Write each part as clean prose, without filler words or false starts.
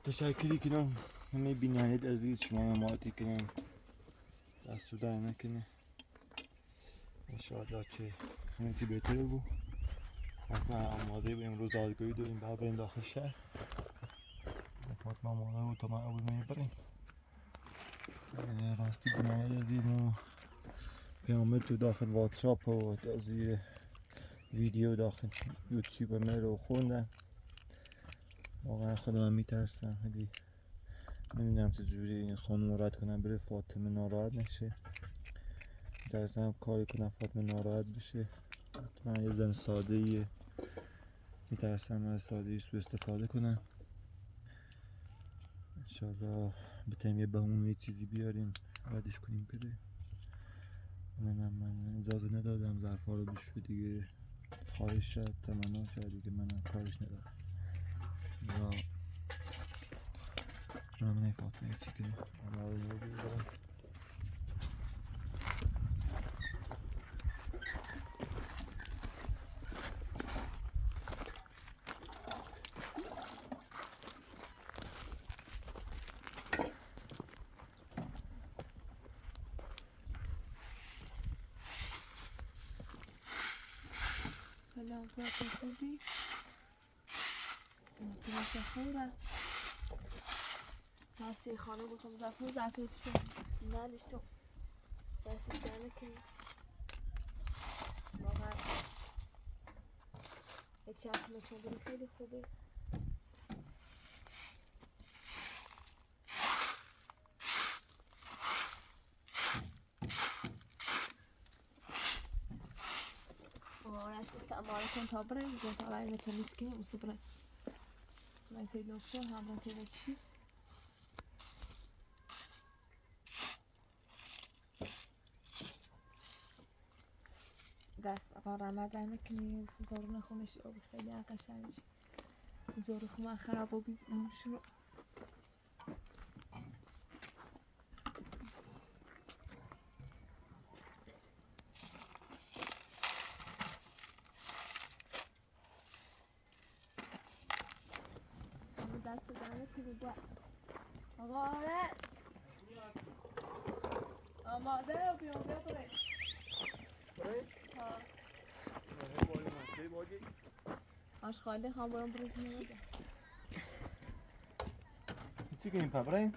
تشکری کنم همه بینندگان عزیز، شما حمایتی کنم، دست و در نکنه. انشاءالله که همه چی بهتره بود. فاطمه آماده بود امروز دادگاهی داریم، بعد بریم داخل شهر. فاطمه آماده بود تا من اول میبریم. راستی بینندگان عزیز، ما پیامبر تو داخل واتساپ و از ویدیو داخل یوتیوب من رو خوندم. واقعا خودم میترسم، خیلی نمیدونم چجوری این خانم رو رد کنم بره فاطمه ناراحت نشه. میترسم کاری کنم فاطمه ناراحت بشه. من یه زن ساده ایه، میترسم از سادگی سو استفاده کنم. انشالله بتونیم یه بهونه یه چیزی بیاریم ردش کنیم بره. من اجازه ندادم ظرفا رو بشوره دیگه، خواهش شد تمنا کرد دیگه، منم کارش ندارم. رامنه فاطمه چی کنیم. سلام تو خوبی؟ تو خوبه؟ ناسی خانه گفتم زفر شو نالش تو دستی داره که واقعا یک چند متر خیلی خوبه. واقعاش گفتم مال کن تا بریم گفتم برای متنیس کنیم اصلا بریم من تی دکتر هم تی چی دست آقا رمضان کنی زور نخونش او خیلی قشنگه زور خون خراب و بی شروع دست داره که با آقا آره آماده و بیام بیا برای ها آشغالی هم برام بروز میده چی کنیم پا بریم؟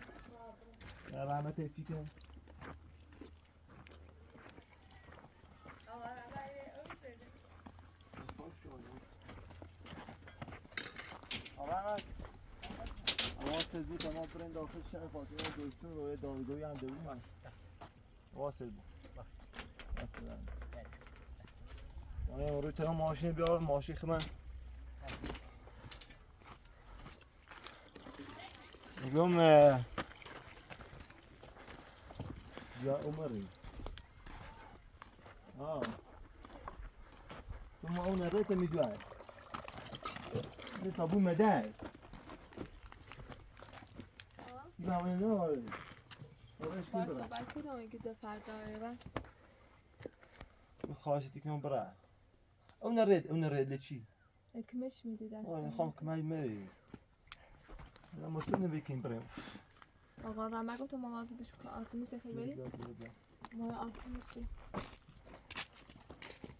رحمت چی کنیم؟ آقا رمضان اون بده آقا واسه بود تا ما بریم داخل شهر فاطمه دکتر و یه دادگاهی هم داریم. واسه بود مثلا من روی تا ماشین بیار ماشین من میگم یا عمری تو ما اون ريت میدوای این تابو مدار یا من نه باید صحبت کنم که دو فردا و خواهشتی کنم برای اون ريت لچی کمش میدی دست آه خام کمای می انا مستنی بیکیم بریم آقا رمضان گفت ما مواظب بش کن آرتمیس خیلی بری ما آرتمیسی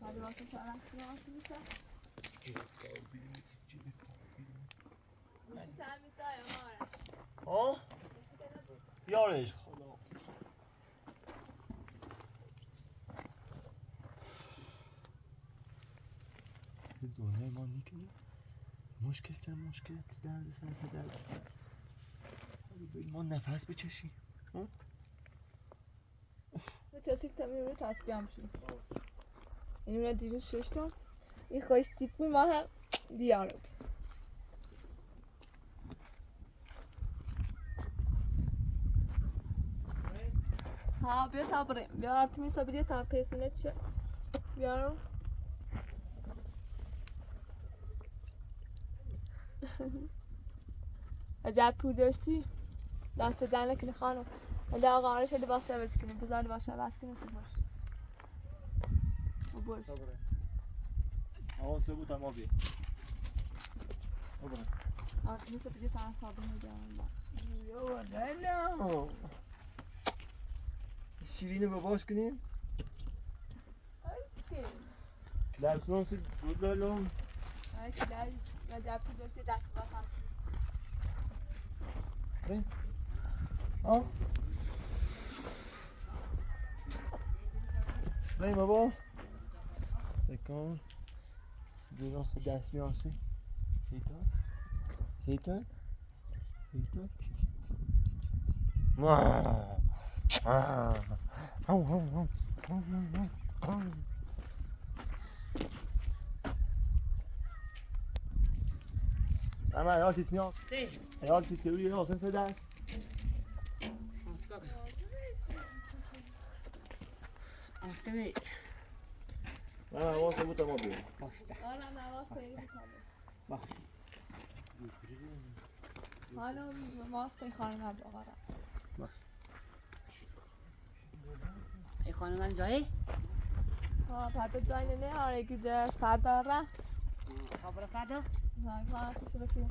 بعد واسه چهارم که آرتمیس ها یارش خدا دنیای ما نیکنی مشکل درد سر ما نفس بچشیم تصیف تمرین رو تصفیه هم شد این رو دیروز ششتم این خوش تیپی ما هم دیارم ها بیا تا بریم بیا آرتمیسا بیا تا پیسونه چه بیارم عجب پول داشتی دست در نکنی خانم ولی آقا آره شدی باز شبز کنیم بذار باز شبز کنیم سه باش باش حواسه بود اما بیا آرتمیسا بیا تا صابون میگم باش یو نه شیرینو باباش کنیم عشقی لبسون سید بود لالم آره که در عجب پول داشتی دست باز هم بریم ها بریم بابا بکن بیرون سه دست میارسی سیتان سیتان سیتان اما حالتی سیان حالتی تئوری حسین سه دست من حواسه بود اما بیا آره نواز خیلی بکنه حالا ماست خانم عبد آقا را باش ای خانم جایی؟ ها پرده جایی نه آره که دست پرده را خبر فردا؟ ها خوش باشی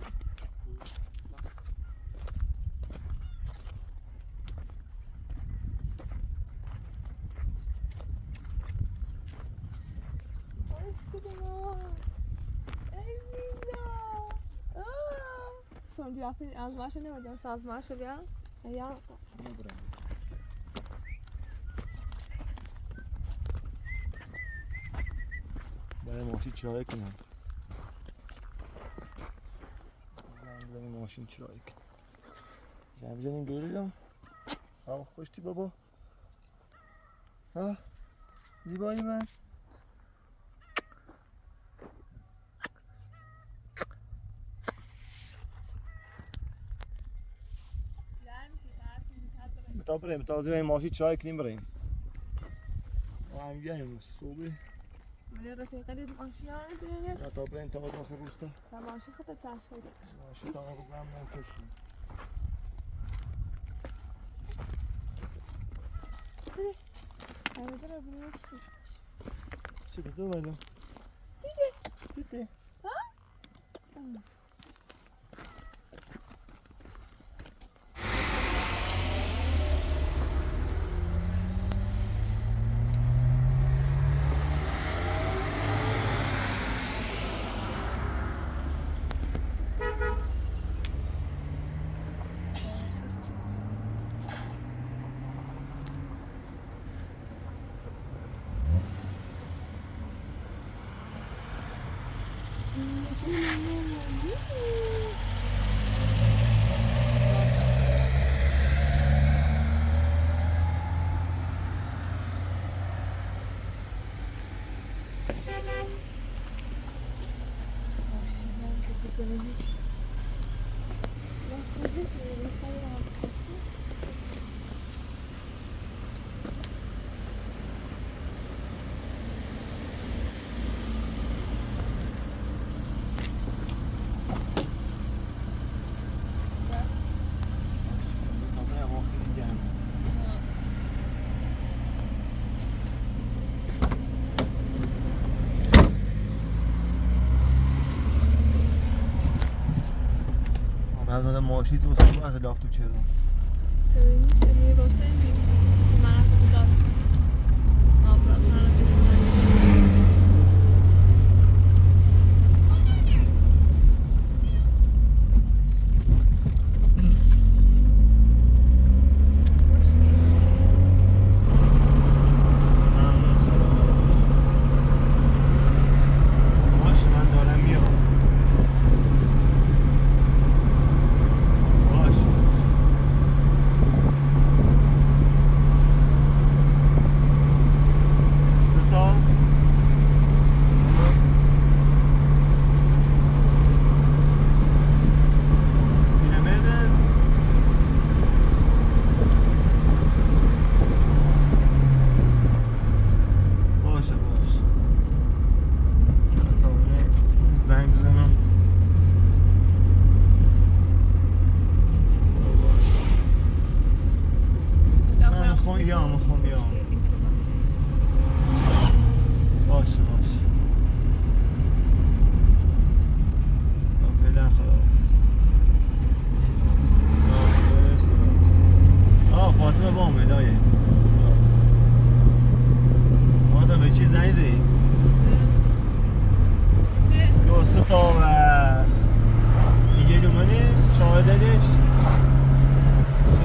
Sonra cevapın azmaşa ne var? Sazmaşa ya. Ya. برای ماشین چرایی کنم برای ماشین چرایی کنم جمع جنین گریلم هم خوشتی بابا ها زیبایی من تا بریم تازه این ماشین چرایی کنیم بریم هم گهیم صبح ولی رفیقه دید ماشین ها نداره تا بریم تا آخر روستا تا ماشین خود چشم خود ماشین تا آخر برم نکشیم سری ایوه رو بینیم چی چی بدو بلو دیده ها؟ بعد ماشین تو واسه من داختو چرا ببینید سریع واسه این اصلا من رفت بودم آپراتوران بسیاری میگم میخوام بیام این صبح باشه باشه فعلا خداحافظ فاطمه با ملایه فاطمه به چی زنگ زدی؟ چه؟ دوسته تا و دیگه دومنش شاهدنش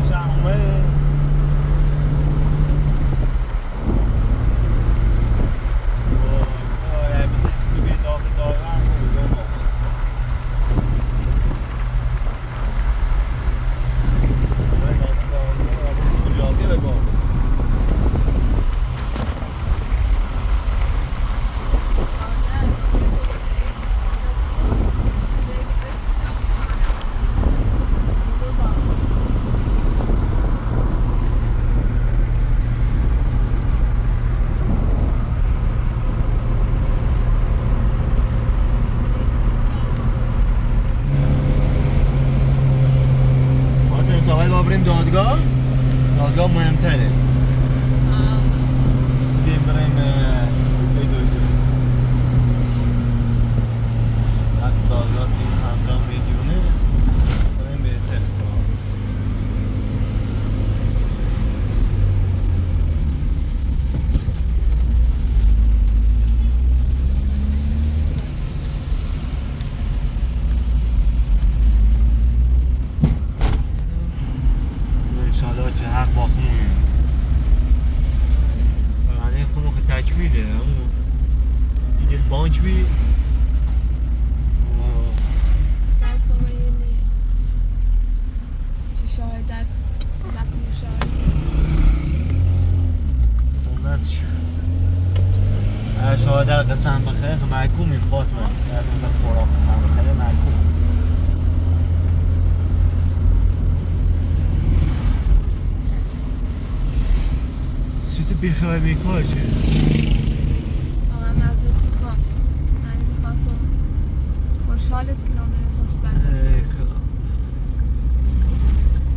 چشم اومده دادگاه مهمتره سیم بریم بدویدیم وقتی دادگاه نیست همزان میلیونه بریم بهتره انشالله که حق با خمونه برانه خمو خیلی تکمیله همون دیگه بانک بی در صبح یعنی چه شاهدت نکن شاهد اومد شاهده قسم بخیر محکومیم فاطمه از مثلا خوراک قسم بخیر محکوم است چیزی بیخواه میکار چه؟ من مزید میکنم یعنی میخواستم خوشحالت کنم نرسم تو بنده ای خدا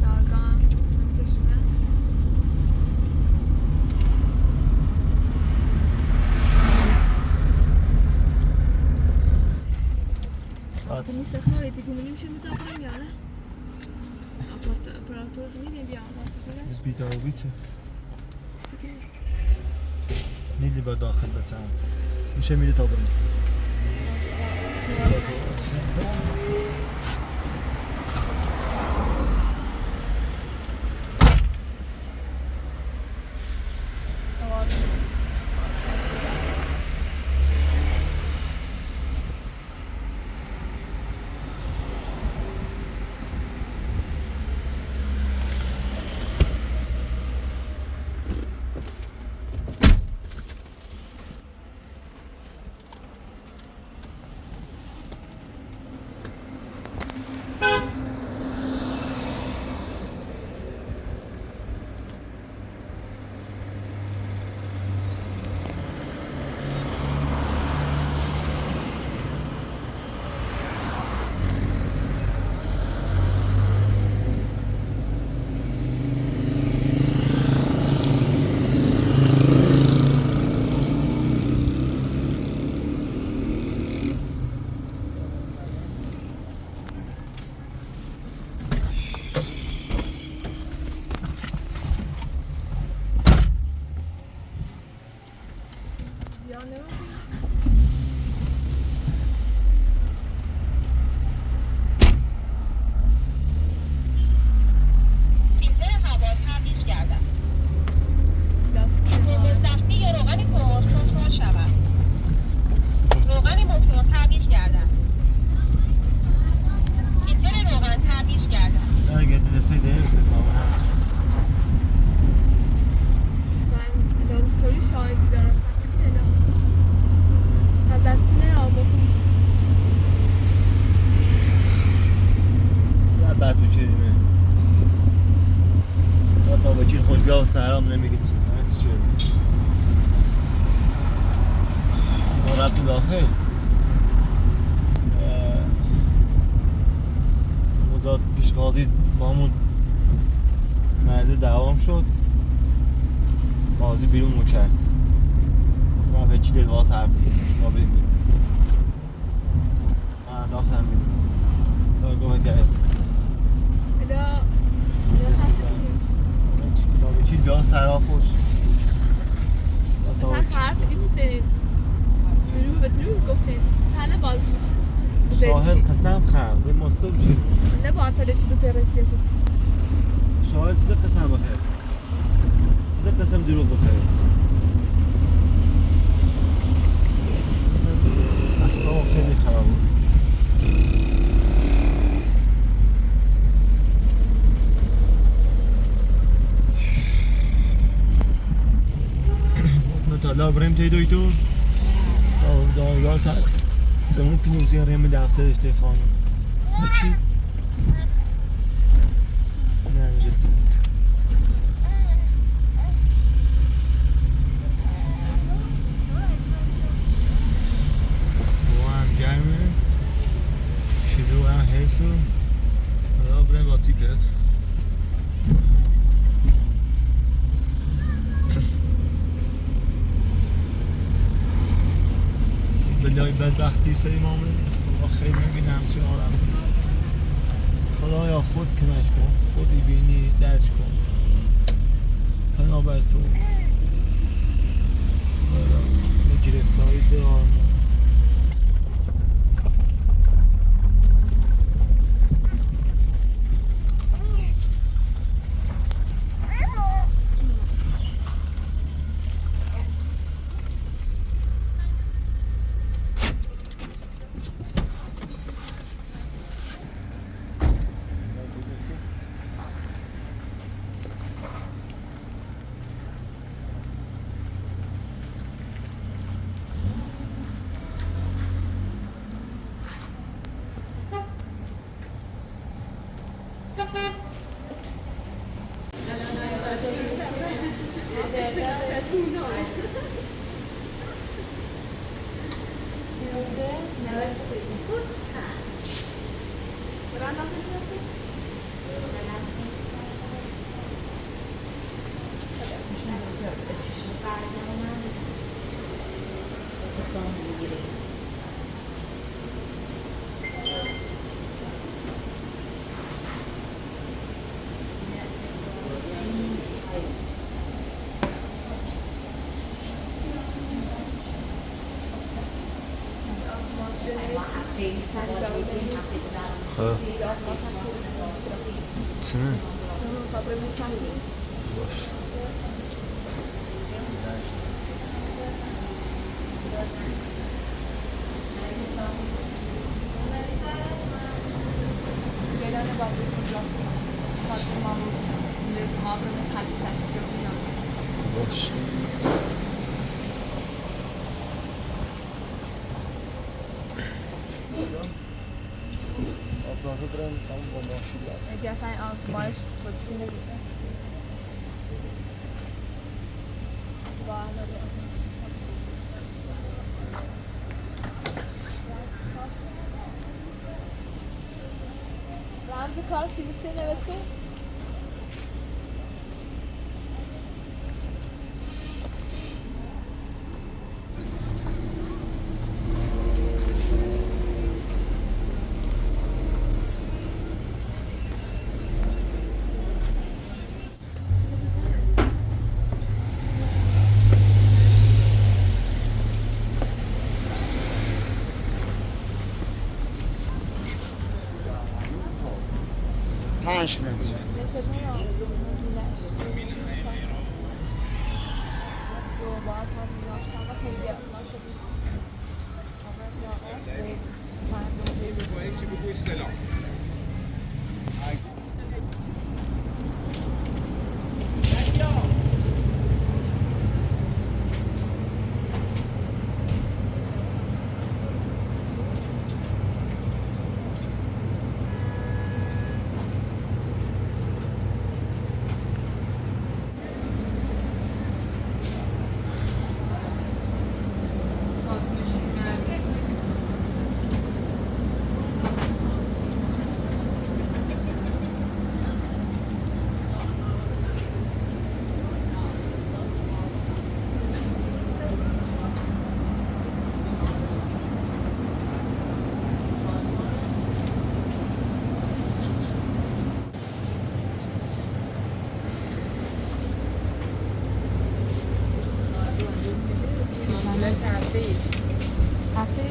دارگاه منتشمه تو میسته خواهی دیگه منیم چه میزا برم یا نه؟ اپراتور رو میدیم بیام واسه خودش؟ بیداروی چه؟ چه که؟ نیلی با داخل بچم میشه میره تا بریم بس بچینیم تا بچین خوش بیا و سرام نمیگه چی همه چی ما رفتیم داخل مداد پیش قاضی با همون مرد دوام شد بازی بیرون میکرد. من به چیل واس حرف ما ببینیم من انداختم بیرون دارگاه کرد ادا ساعت کنیم به چیل بیا سرا خوش مثلا حرف این میزنید درو به درو گفتین تله باز شد شاهد قسم خم به مصطوب شد نه با تله چی بپرسیه شد شاهد زه قسم بخیر زه قسم دروغ بخیر احسان خیلی خراب بود نتالا بریم تیدوی تو دارگاه شد دمون کنوزی ریم دفترش دی خانم بچی؟ نه میجد هوا هم گرمه شلوغ هم حیثو حالا بریم با تیپت بلای بدبختی سه امامه خدا خیلی میبینه همچین آدم خدایا خود کمش کن خودی بینی درج کن پناه بر تو به گرفتاری دارم چنه؟ باش Gelene bak bismillah. Tatlı mamur. Mamurun kalbi taşı gördüğünü باش آبراهه برم تمام با ماشین رفت اگه اصلا آزمایش خودسی نگیده رمز کار سیلیسی نوشته؟ پنج نمیشه هفته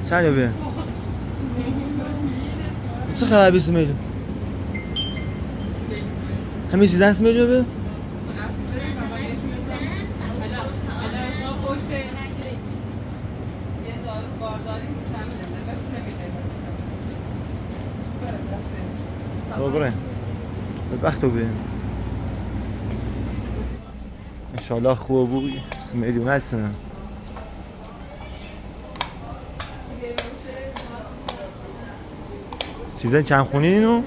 چند بیه؟ چه خبر بیست میلیون؟ همه چیز هست میلیون بیه؟ بابره وقتو بیه انشالله خوب بود میلیون هستن سیزن چند خونی اینو؟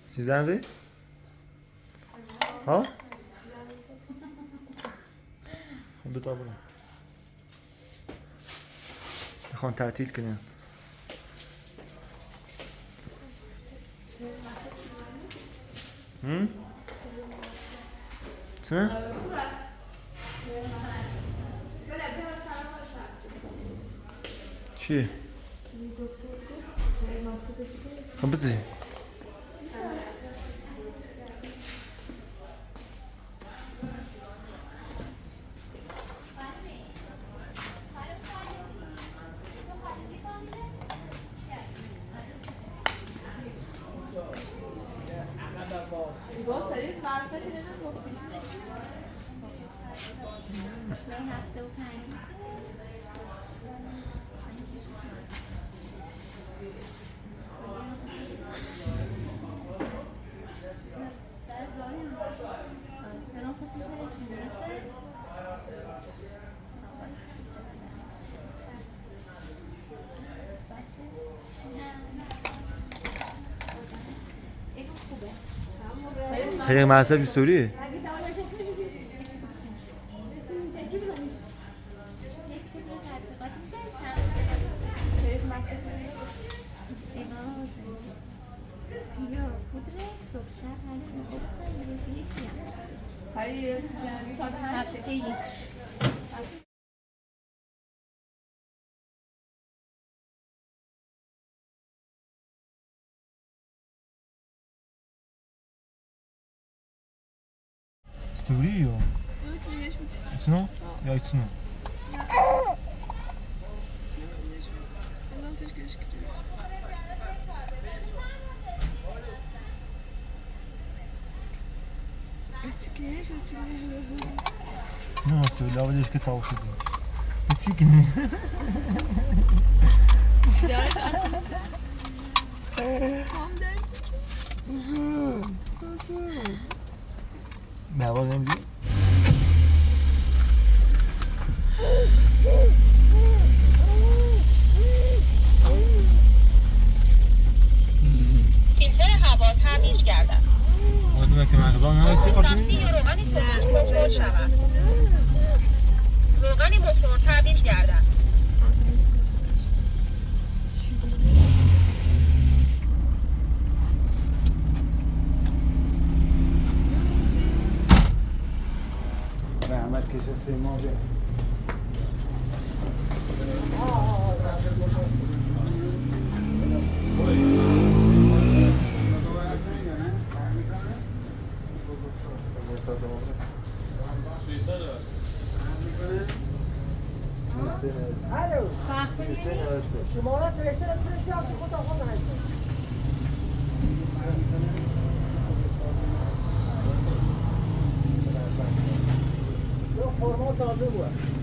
سیزن زی؟ ها؟ خب دوتا برو میخوان تعطیل کنیم چه؟ چیه؟ خب بزی خیلی مصرف استوریه استوری یا؟ ایتنو؟ یا ایتنو؟ Ne söyle abi işte tavsiye ediyorum. Hiç ne? Uzun. Ne var ne diyor? فیلتر هوا تمیز گردد. آدم که مغزان هستی تختی روغن تمیز بخور شود. روغن بخور تمیز گردد. رحمت کشه سیما بیا شماره فرشته رو فرشته از خود آقا نهیده یا فرما تازه بود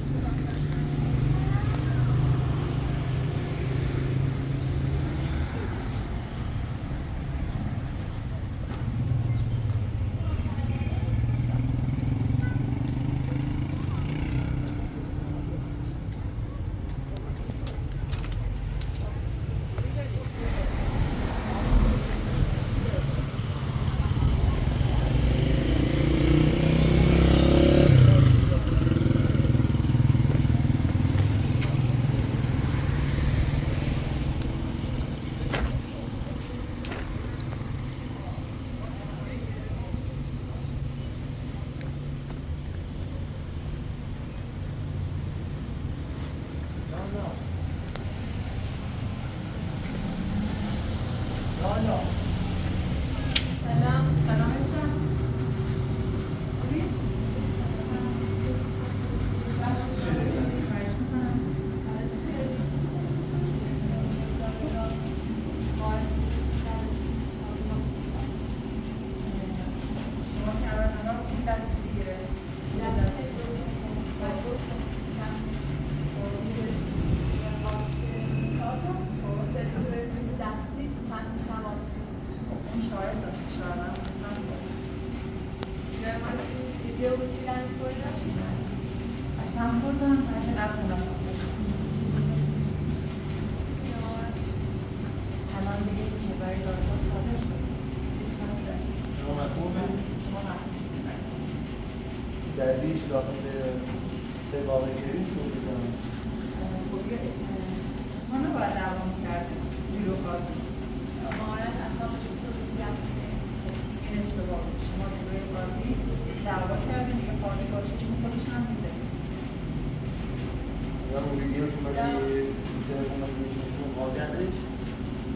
دلیلش داخل به واقع گیری شروع کنم منو باید دوام کرده جلو بازی مهارت اصلا تو بشی این اشتباه بود. شما جلوی بازی دعوا کردیم که خانه باشی چون خودش هم میده یا اون ویدیو شما که تلفن رو میشون واضح نداشت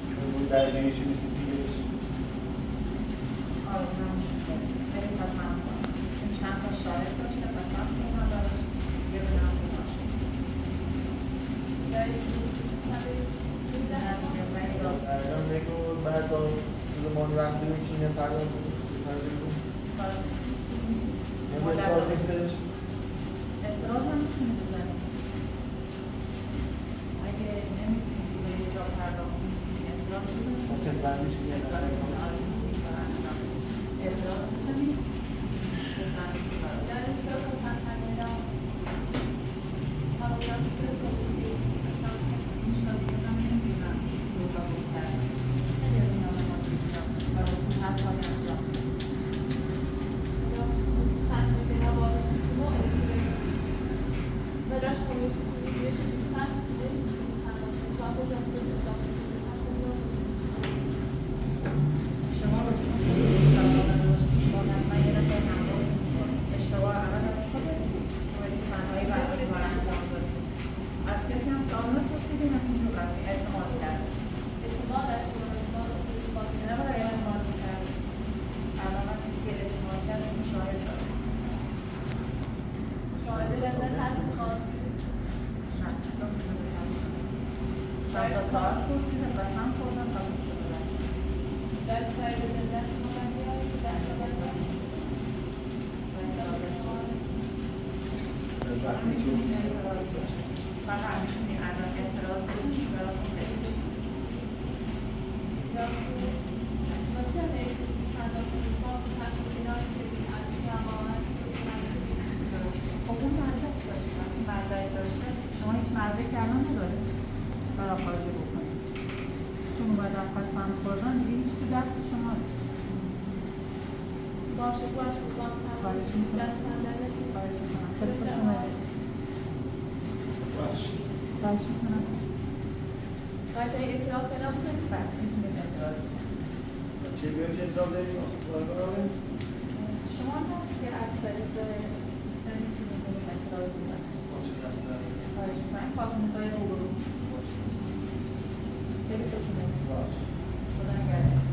چون اون درجه چی نیست دیگهش آره نمیشه خیلی پسند کنم چون چند تا شاهد داشته پسند کنم براش یه بدم باشه الان نگو بعد با سازمان وقت میشینه پرداز کنیم نگو اعتراض نیستش اعتراض هم میتونی بزنی اگه نمیتونی به یه جا پرداخت میتونی اعتراض بزنی کس بندیش که اعتراض بزنی شما رو چون سلامت دوستی مادر من یه دفعه همراه اشتباه اول از خودت باید تنهایی برای کار انجام دادی از کسی هم سوال نپرسیدی نمیشه رفتی اعتماد کردی نباید اعتماد کردی الان من که اعتماد کردی مشاهد دارم چند تا ساعت پرسیدم قسم خوردم قبول شده فقط میتونی الان اعتراض کنی براتون بگیری خب اون مدرک داشته مدرک داشته شما هیچ مدرکی الان ندارید برای خارجی بکنید چون اومدن قسم خوردن دیگه هیچ تو دست شما نیست باشه خواهش میکنم خواهش میکنم خیلی خوش اومدید خواهش میکنم باید این اعتراض کنم بزنید بله میتونید اعتراض چه بیایم چه اعتراض داریم؟ شما هم که از طریق سیستم میتونید برید اعتراض بزنید خواهش میکنم کارتونهای روبرو خیلی خوش اومدید خدا نگهدار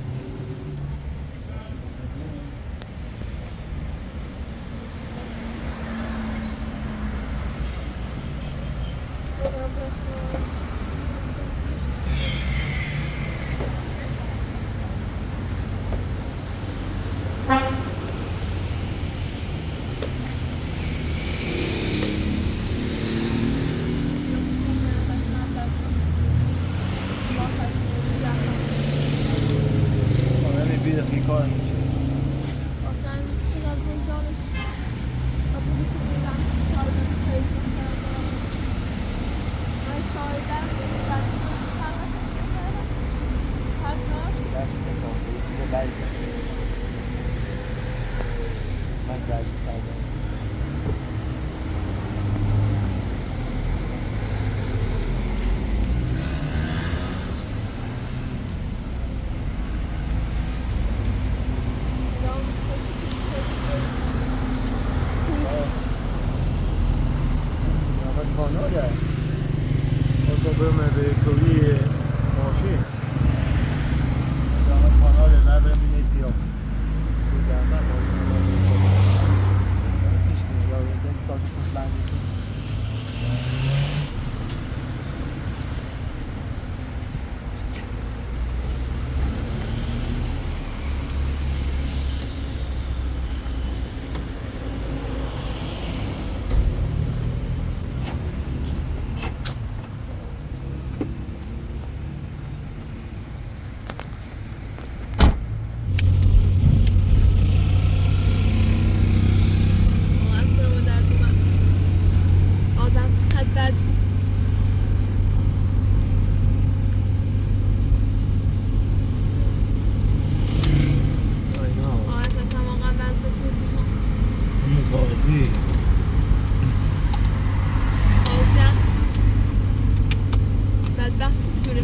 به کوی ماشین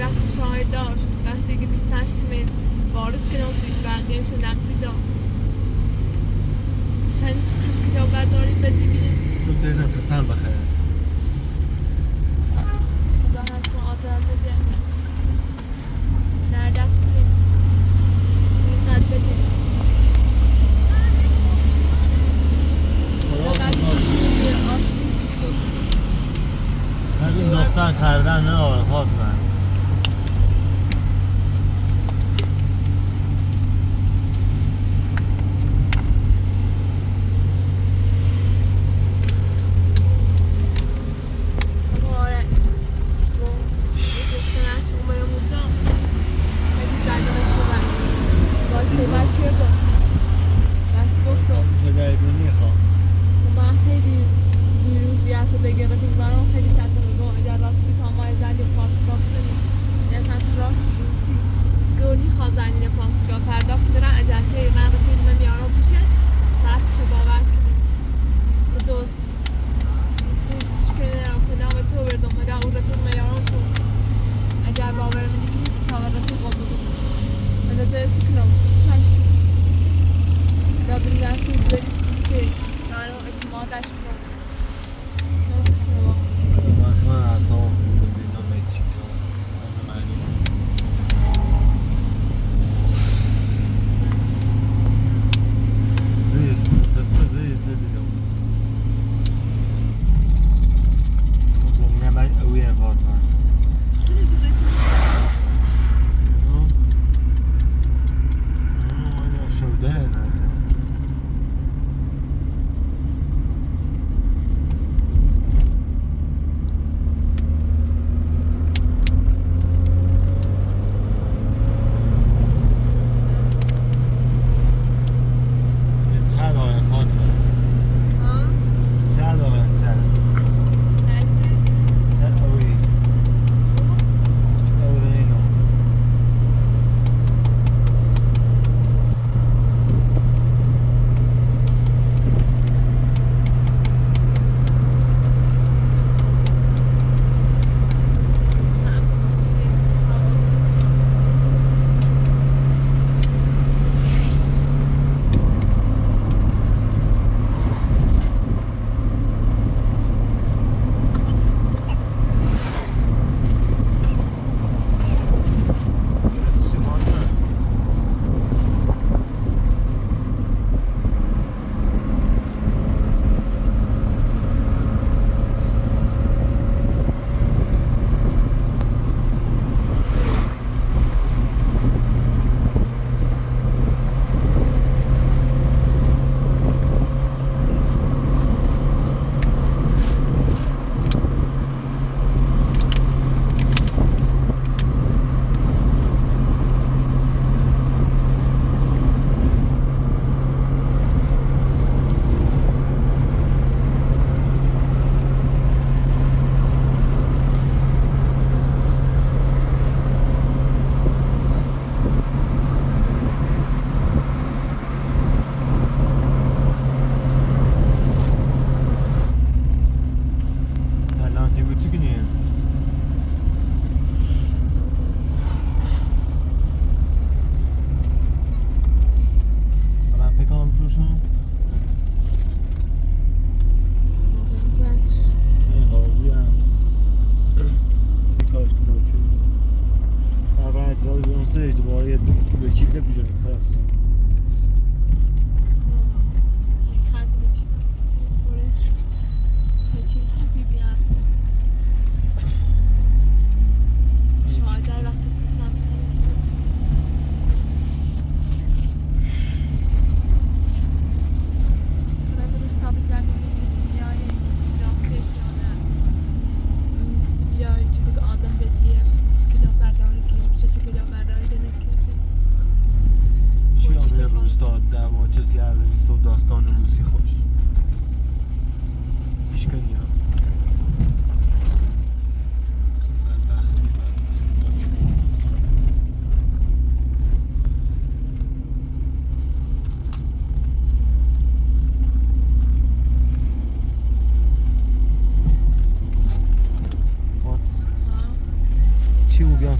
وقتی شاهد داشت وقتی که 25 تومن وارث که ناسیش بقیهش نقدی داد سنیس که کتاب برداری بدی بیره تو تیزم قسم بخیر خدا همچون آدم بده نردت کنید اینقدر بده این دختر کردن نه آرهات من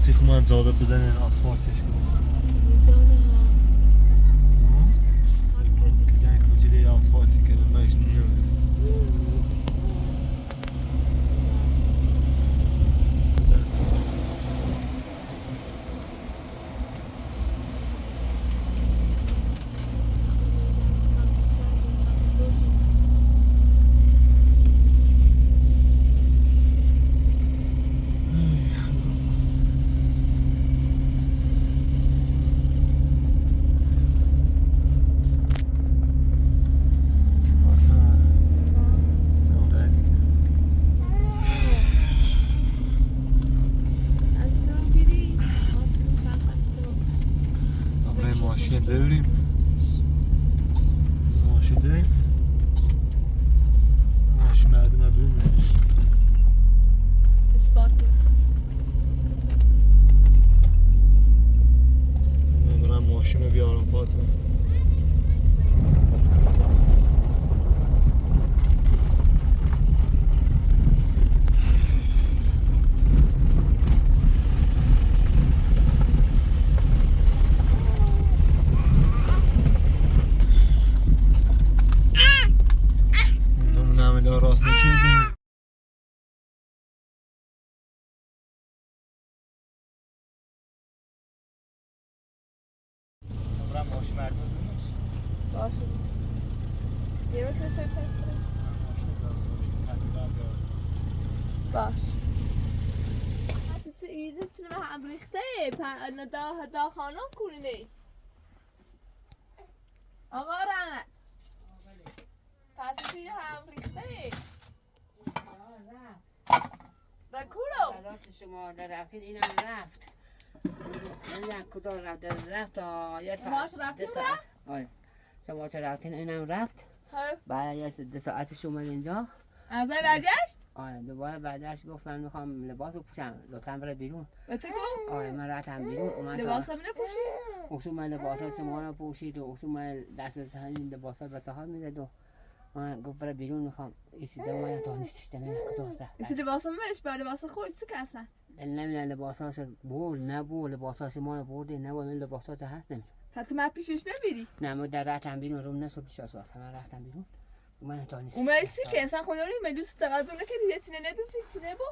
سیخ من زاده بزنین آسفالتش کنن میزانه ها حال کردی یعنی کوچیله آسفالتی که مجنونه ماشین داریم ماشین مردم ببینیم اثبات من برم ماشین بیارم فاطمه راست نشیدیم برم ماشین مردم ببینیش باشه یه رو تو چه پس کنیم باش هستی ایده تونه هم ریخته دا خانم کنینه آقا رحمت پس هم ریخته رکولو سلامت شما در رفتین اینم رفت نمیدونم کجا رفت تا یه ماش ساعت رفتیم ساعت آره شما چه رفتین اینم رفت بعد یه 2 ساعتش اومد اینجا از این برگشت؟ آره دوباره بعدش گفت من میخوام لباس بپوشم لطفا برای بیرون بهت گفت؟ آره من رفتم بیرون اومد لباس هم نپوشی؟ اصول من لباس شما رو پوشید و اصول من دست به همین لباسات به ساحات میزد و من گفت برای بیرون میخوام ایسیده من تا نیستش تنه کجا رفت ایسی لباس هم برش بر لباس خود چی که اصلا؟ نمیدونم لباساش برد نبود لباساش ما رو برده نبود این لباسات هست نمیدونم پس من پیشش نمیری؟ نه من در رفتم بیرون روم نشد پیشاش واسه من رفتم بیرون من تا نیست اومدی چی که اصلا خدا رو این دوست توازونه که دیگه چینه ندوزی چینه با؟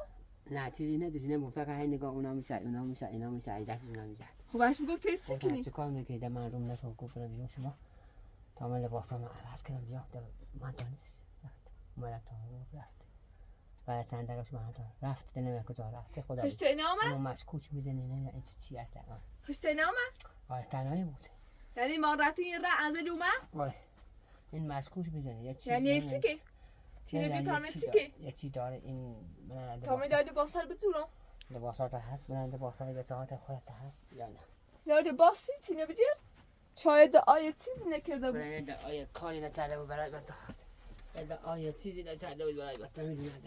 نه چیزی نداشتی نه فقط هی نگاه اونا میشه اینا میشه اینا میشه ای دست اینا میشه خوبش میگفت چی چی کنی؟ کار میکنی من روم نشد گفت برو بیرون شما تا من لباسامو عوض کردم بیا من تا نیست اومدم تا رفت بعد صندقش من تا رفت نمیدونم کجا رفت خدا خوش تینه آمد؟ اما مشکوک میزنه نه این چی هست خوش تینه آمد؟ آره تنهایی بود یعنی ما رفتیم این راه از اومد؟ آره این مشکوک میزنه یه چیز یعنی چی که؟ تینه بیتارمه چی که؟ یه چی داره این تا می داری لباسا رو بزورم؟ لباسات هست من لباسای به ساعت خودت هست یا نه یاد باسی چینه بجیر؟ شاید آیه چیزی نکرده بود برای آیه کاری نکرده بود برای بتا آیه چیزی نکرده بود برای بتا میدونم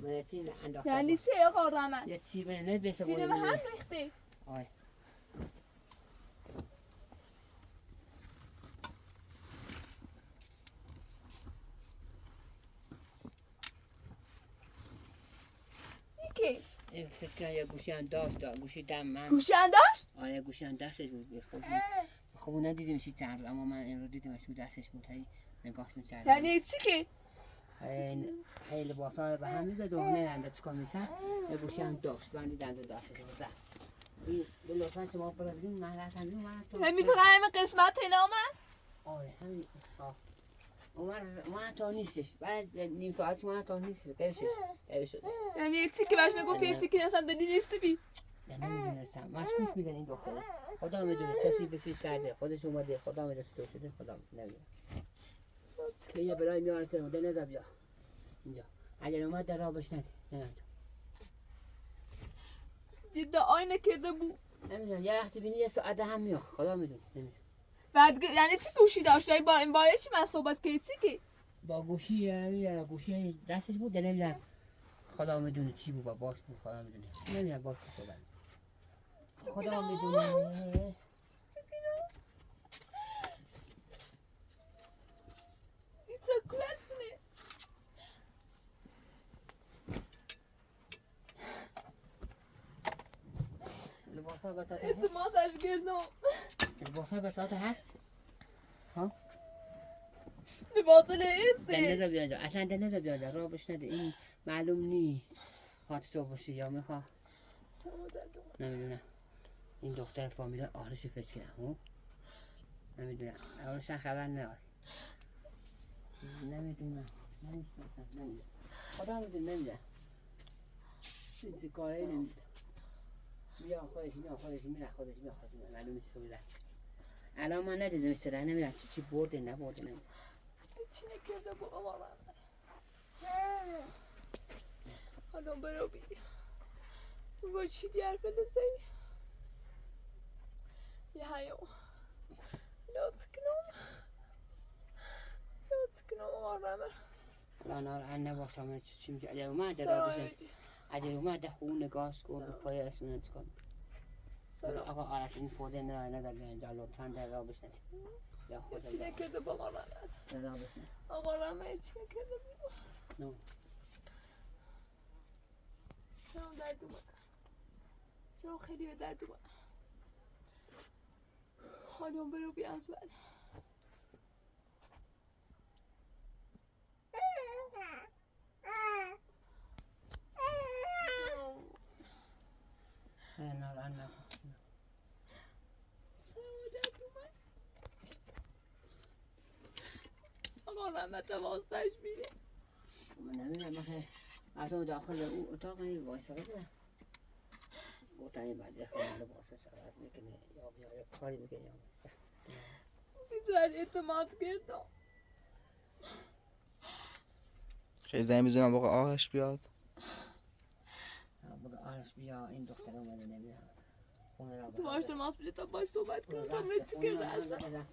من چی انداخته یعنی چی آقا رحمت؟ یه چی بینه بسه چینه به هم ریخته آی که این فسکن یه گوشی هم داشت گوشی دم من گوشی انداش؟ آره گوشی هم دستش بود خب ندیدیم چی چند روز اما من امروز دیدمش تو دستش بود هی نگاهش می‌کردم یعنی چی که؟ هی لباسا رو به هم می‌زد و نمی‌دونم چیکار می‌کرد یه گوشی هم داشت من دیدم تو دستش بود این لطفا شما برو ببین من رفتم بیرون من تو همین تو همین قسمت اینا آمد؟ آره همین من تا نیستش بعد نیم ساعت من تا نیستش غیر شد یعنی چی که باش نگفتی یه چی که اصلا دادی نیستی بی؟ نمیدونستم مشکوک میزن این دختره خدا میدونه چسی بسی شده خودش اومده خدا میدونه تو شده خدا نمیدونه که یه برای میاره سر مده نزد بیا اینجا اگر اومد در راه بشنید دیده آینه کرده بود نمیدونم یه وقتی بینی یه ساعت هم میاد خدا میدونه نمیدونم بعد یعنی چی گوشی داشت با این چی من صحبت که چی که با گوشی دستش بود نمیدونم خدا میدونه چی بود باش بود خدا میدونه نمیدونم باش صحبت خدا میدونه چکولاتونه لباس‌ها بساطه هست اعتمادش کردم. لباس‌ها بساطه هست لباس دن لیسه. نزا بیا جا اصلا دن نزا بیا جا را بش نده این معلوم نی هات تو باشی یا میخوا سرما دردم. نمیدونم این دختر فامیل آرش فکر کنم نمیدونم اولشن خبر نداره نمیدونم نمیدونم خدا میدونه نمیدونم چیزی کاری نمیدونم بیا خودش میره معلوم نیست رو الان من ندیدم استراحت نمیدونم چی برده نبرده نمیدونم چی نکرده با آمارم. حالا برو بیدیم. با چی دیار بلزی؟ یه هایو. لطف کنم آمارم. الان آن نباشم چی میگه اگر اومد را بشه اگر اومد خون نگاهش کن رو پای رسونه چکن آقا آرش این فوده ندار بیا اینجا لطفا در را بشنید یا خود چی نکرده با آمارم. در را بشنید آمارم چی نکرده با نو سرم درد اومد. سرم خیلی به درد اومد. حالا برو بیا از ول. ناران نکن سرم درد اومد. آقا رحمت واسطش میره. من نمیدونم بخیر از داخل او اتاق این واسه بده گفتنی بعد خیلی لباسش عوض میکنه یا بیا یا کاری میکنه یا سیزوال اعتماد کردم. خیلی زنگ میزنم بقیه آرش بیاد. بگه آرش بیا این دختر اومده نمیدونم خونه را تو باش تماس بده تا باش صحبت کنم تا من چی کرده اصلا.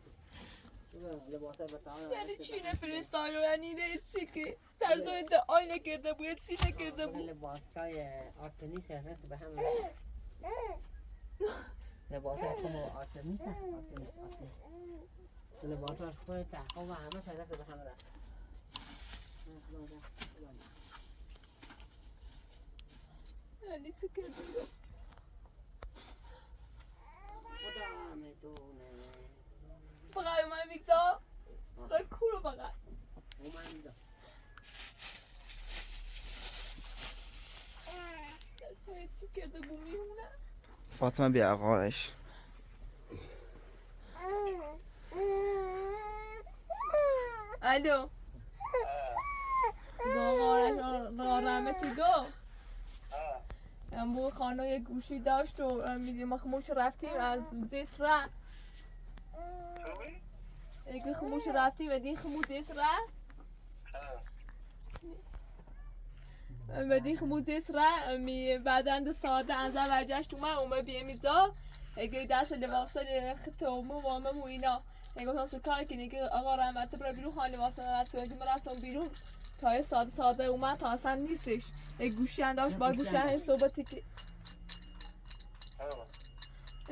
لباسه بتاعه یعنی چی نفرستای رو یعنی نه چی که در زاید آینه کرده بود چی نکرده بود. لباسای آرتمیس هست به هم لباسای خمو آرتمیس لباسای خود تحقیق و همه شده به هم رفت یعنی چی کرده بود. خدا میدونه فقط من میگذار را کورو فقط اومد در چی کرده بود میمونه. فاطمه بیا آرش. الو آرش را رحمتی گو امبو خانه یه گوشی داشت و میدیم خموش رفتیم از دست را اگه خموش رفتیم و دی خموش دست را و دی خموش دست را می بعدند ساده انزا برجشت اومه بیمیزا اگه دست لباسه ختمو واممو اینا اگه گفتم کار کنی که آقا رحمت برای بیرون خانه لباسه رفت کنی من رفتم بیرون تا ساده اومد تا اصلا نیستش اگه گوشی انداش با گوشی هست صحبتی که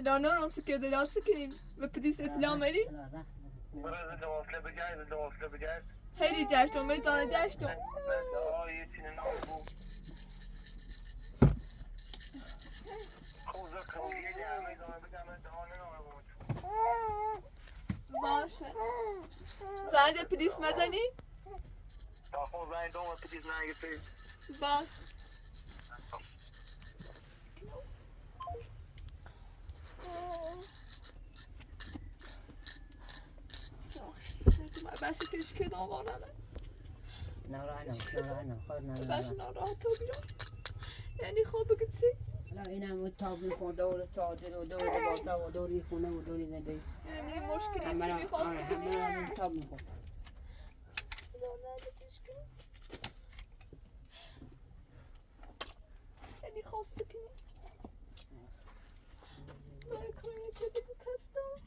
دانه رونسی که دلاسی کنیم به پلیس اطلاع مری خیلی جشتم میزانه جشتم باشه زنگ پلیس مزنی؟ باش باشی پیش که دامانه نارانه باشی ناراه تو بیرون یعنی خواب بگید چی؟ اینم تاب میخون دور چادر و دور لباسا و دوری خونه و دوری زندگی یعنی مشکلی چی میخواستی کنی؟ همه تاب میخون یعنی خواستی کنی؟ من کاری که بگو ترستم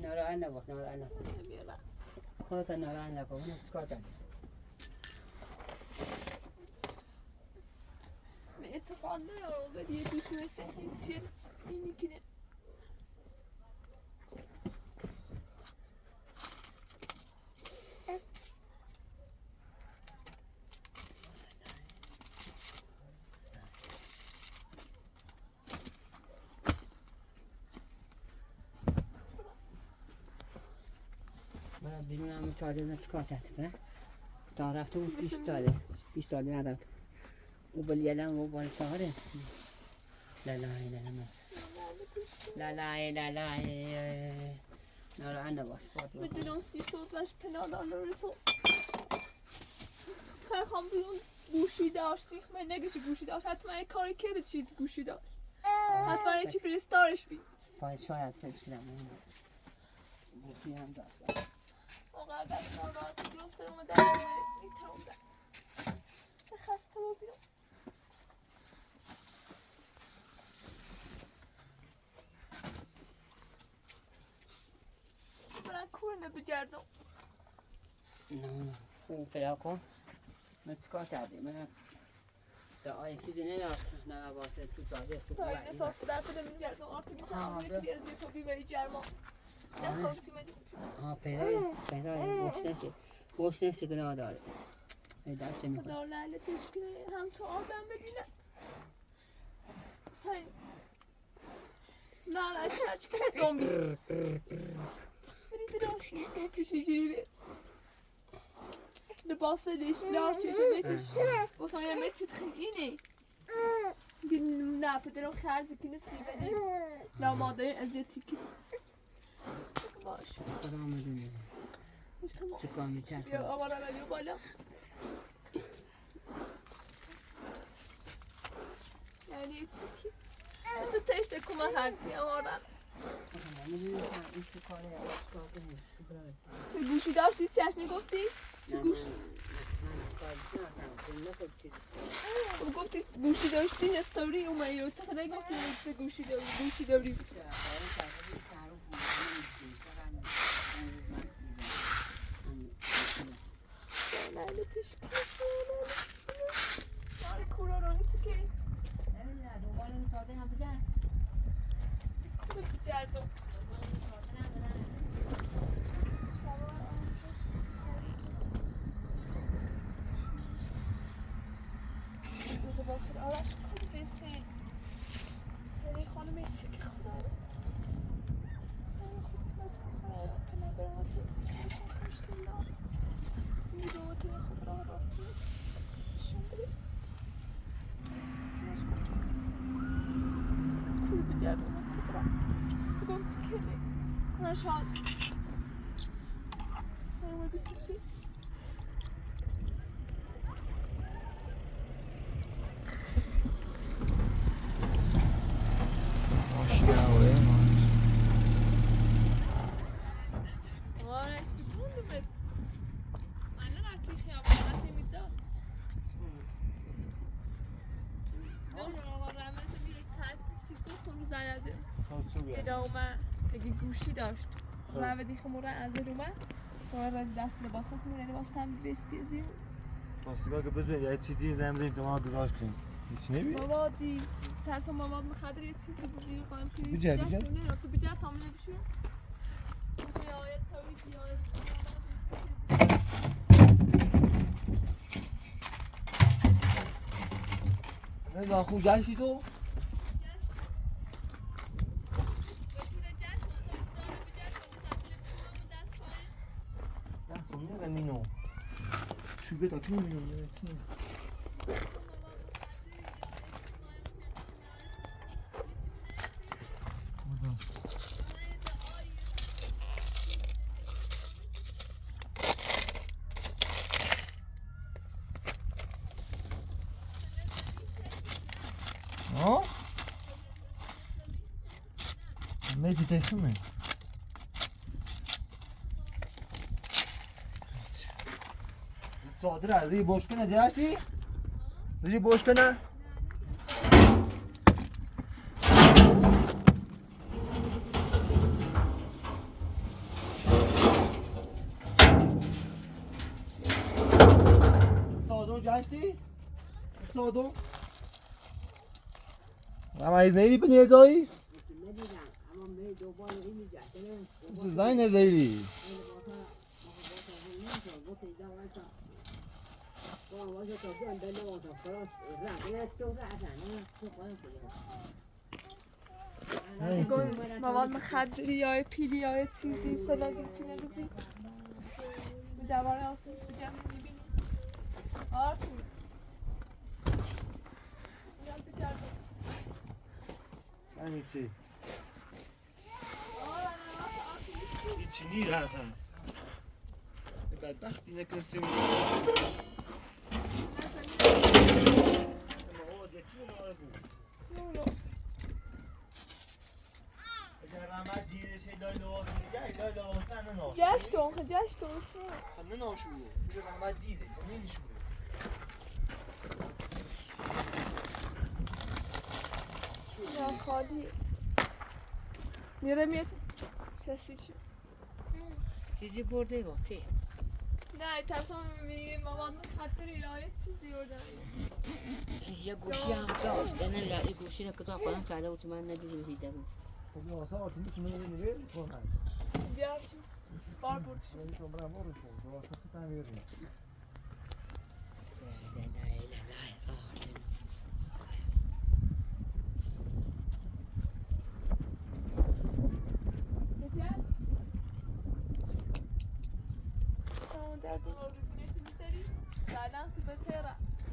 نارانه باش نارانه خودت نارانه نکن اونو چکار کنی به اتفاق ندارم ولی یه دوست مثل چیه اینی کنه بیرون همه چادر چیکار کرد نه؟ تا رفته بود 20 ساله ندارد او بلیدم و بال سهاره لا نارا باش به دلون 30 وش پناه رسو خواهم بیرون گوشی داشت من نگه گوشی داشت حتما یه کاری کرده چی گوشی داشت حتما یه چی فرستارش بی شاید فکر کنم گوشی هم داشت آقا اگر ناراحت درست رو اومده میترم ده خسته رو بیرون برن کورنه بگردم نه خوب پیدا کن من چیکار کردی من آیا چیزی نه واسه تو جاده تو تا این احساس در پده میگردم آرتو میتونم روی پیازی تو بیبری جرما نخواستی مدوسی پیدا گوش نشی که نداره دست میکنه خدا لعنتش کنه هم تو آدم ببینه سن لعنت هرچی کنه زومبی برید راست نیستی چجوری بیست لباس لیش لارچش بیتش بسان یه متید خیلی اینه نه پدرم خرزی کنه سی بدیم لا مادر ازیتی کنه باش خدا میدونه چیکار میچرد بیا آقا را بیا بالا یعنی چی که تو تشت کما خردی آقا را تو گوشی داشتی چیش نگفتی؟ تو گوشی گفتی گوشی داشتی استوری اومدی رو تا نگفتی گوشی داری لعنتش کنه کورا رو نیستی که نه دوباره تازه هم بگرد کورا بگردم لباس آرش کن بسی یعنی خانم چی که خدا رو خود مجموع خدا رو پنه براتی کشکل دار میدومتی خود را راستی شون بری کور بجردم خود را بگم چی کنی نشان نرمه بیسیتی گوشی داشت و دیگه خموره از رومه و دست لباس خموره لباس هم بیس بیزی باستگاه که بزنید یه چی دیر زمین تو ما گذاشت کنیم هیچ نبید؟ موادی ترس مواد مخدر یه چیزی بودی خواهم که بجرد تو بجرد تامل نبیشون یا آیت تاوید یا نه داخل گشتی تو؟ Mino. Subito qui mino, ragazzino. No? Mezzi te come? صادر از این بوش کنه جاشتی؟ زی بوش کنه؟ صادر جاشتی؟ صادر؟ اما از نیدی به نیزایی؟ زای نزایلی مواد مخدری یا پیلی یا چیزی سلاگیتی نگذی جوار آرتوس بجم میبینی آرتوس میام تو کردم همین چی؟ آرتوس هیچی نیست اصلا بدبختی نکنسیم اما آقا یه چی ناره بود اگر رحمت دیرش ایلای لواس میگه ایلای لواس نه ناشو جشتون چه؟ نه ناشو میگه رحمت دیده نمیشونه نه خالی میره میاد چسی چی؟ چیزی برده وقتی نه تصمیم میگه مواد خطر الهی چیزی بردن یه گوشی هم داشت نمیدونم این گوشی رو کتا کنم کرده بود من ندیده بشید بود خب آسا آرتیمیس منو نمیره کنن بیار چی؟ بار برد شو من میتونم برم بارو کن آسا خطا میریم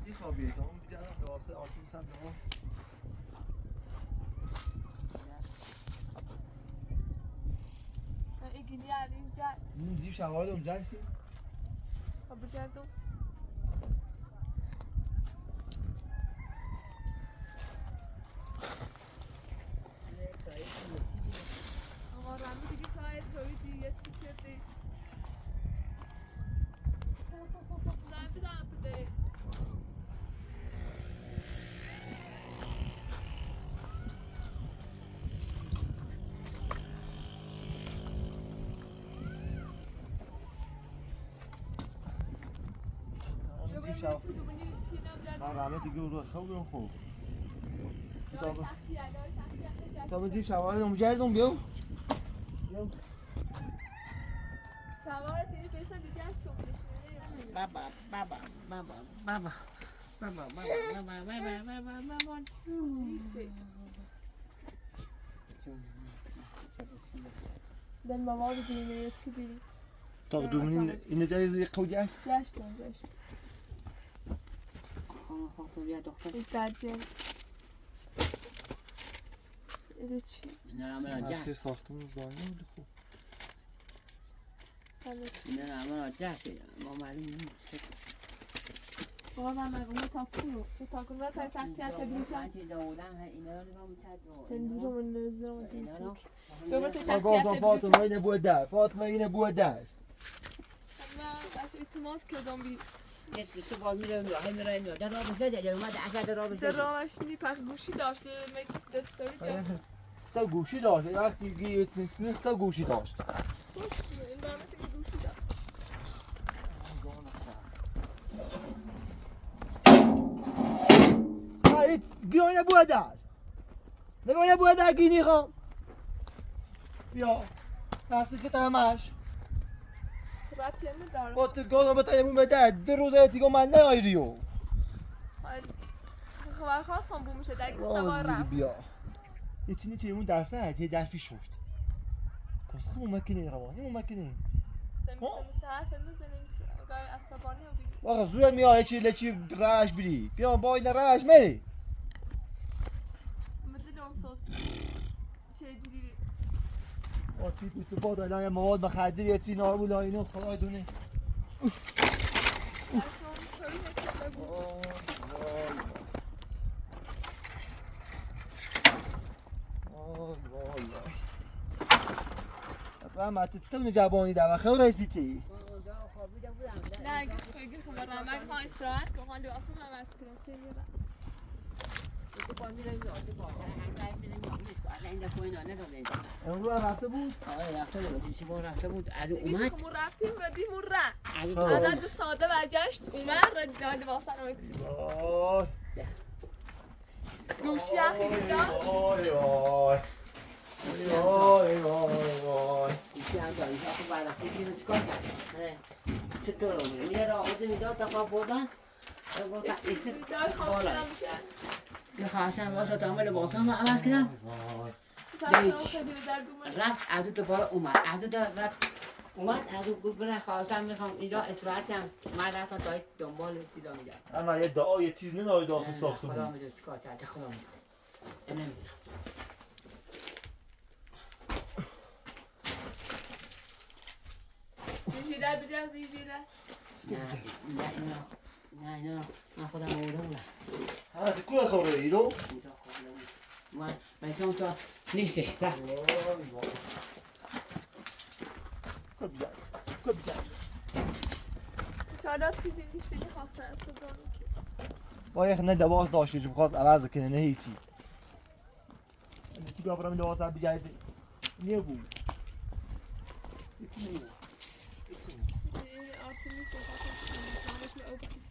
این خوابیه که اون دیگه واسه آرتیمیس هم دارم این زیب شوارد اونجا چی؟ رحمت دیگه رو خوب خوب تا به زیب شوارد اونجا گردون بیو Den mamma hade blivit civil. تا دومین این جایزه قویه Gerçekten. خب بیا دختر İhtiyacım. Evet. اینا رو که ساختمون زانه بود خوب Evet. همه جهشه ما معلوم نیست Baba ben bunu takıyorum. Bu takımda taktiği atabilirim. چی داودم اینا رو نگاه می‌کرد Ben durumun özlem اینا رو değilsin. Baba taktiği گفتم فاطمه atabilirim. اینه بود در فاطمه اینه بود در Ama baş itimat kırdım bir. نصف صبح میره میاد میره میاد در راه بده یا اومد عقد راه بده Derrama şimdi pek guşi daştı. Mek story. ستا گوشی داشت وقتی گیت ستا گوشی داشت Hoş. Ben mesela guşi daştı. ایت گیانه بود در نگاه بود در گینی خوام بیا دستی که تمش Rabçemi darım. با تو گانا به تایمون بده در روزه دیگه من نایریو خواستم bu میشه در رازی سوارم. بیا یه چینی تیمون درفت یه درفی ششت کسخه ممکنه روانی ممکنه Temizlemesi her temizlenemesi. Gayet asabani o bir. واقعا زود میای چی لچی راش بری بیا با این راش میری Müdür olsun. Şeyciliği. آتی تو با دلای مواد مخدر یه چی نارمول اینو خدا دونه Ben sonra söyle bu. رحمت تستون جوانی در خیلی رئیسی چی؟ نه گفت خبر من خواهی استراحت که خواهی اصلا هم از کنم سیمیرم امروز رفته بود؟ رفته بود چی بار رفته بود از اومد دیگه رفتیم ردیم اون رفت از عدد ساده برگشت اومد ردیده واسه نویسی آی گوشی هم خیلیدم آی آی آی آی آی گوشی هم داریم آخه بررسی بیرون چیکار کرد چطور رو میره را آمده میداد تا قاب بردن با تأسیس بالا یه خواهشم واسه تعمل لباس هم عوض کردم رفت از دوباره اومد از دو رفت اومد از اون گفت برن خواستم میخوام اینجا استراحتم من رفتم تا دنبال چیزا میگرد اما یه دعا یه چیز نداری داخل ساختمون. خدا میدونه چیکار کرده خدا میدونه نمیدونم زنجیره بجا زنجیره نه من خودم آورده بودم ها دی کوه خوره ایرو؟ من اون تا نیستش رفت که بیاد شاید چیزی نیستی نخواستن استفاده میکنی با یک نه لباس داشتی جو بخواست عوض کنه نه هیچی کی برام لباس هم بگیرد نیه بود آرتمیس خواستم به اوپیس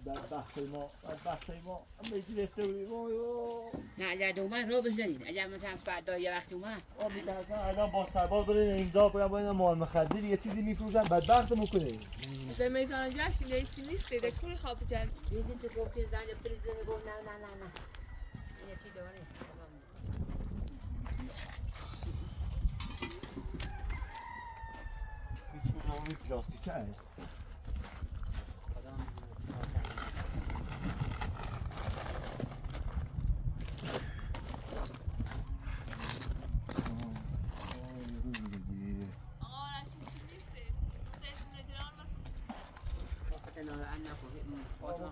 بدبخت ما میگی رفته بودی وای نه اگر اومد رو بشنید اگر مثلا فردا یه وقتی اومد میترسن الان با سرباز برین اینجا برن با این مال مخدر یه چیزی میفروشن بدبخت میکنه در میزان جشن اینجا هیچی نیستی در کوری خواب جل دیدین چه گفتی زنج پریزیدنت گفت نه این چی داره بسم الله پلاستیکه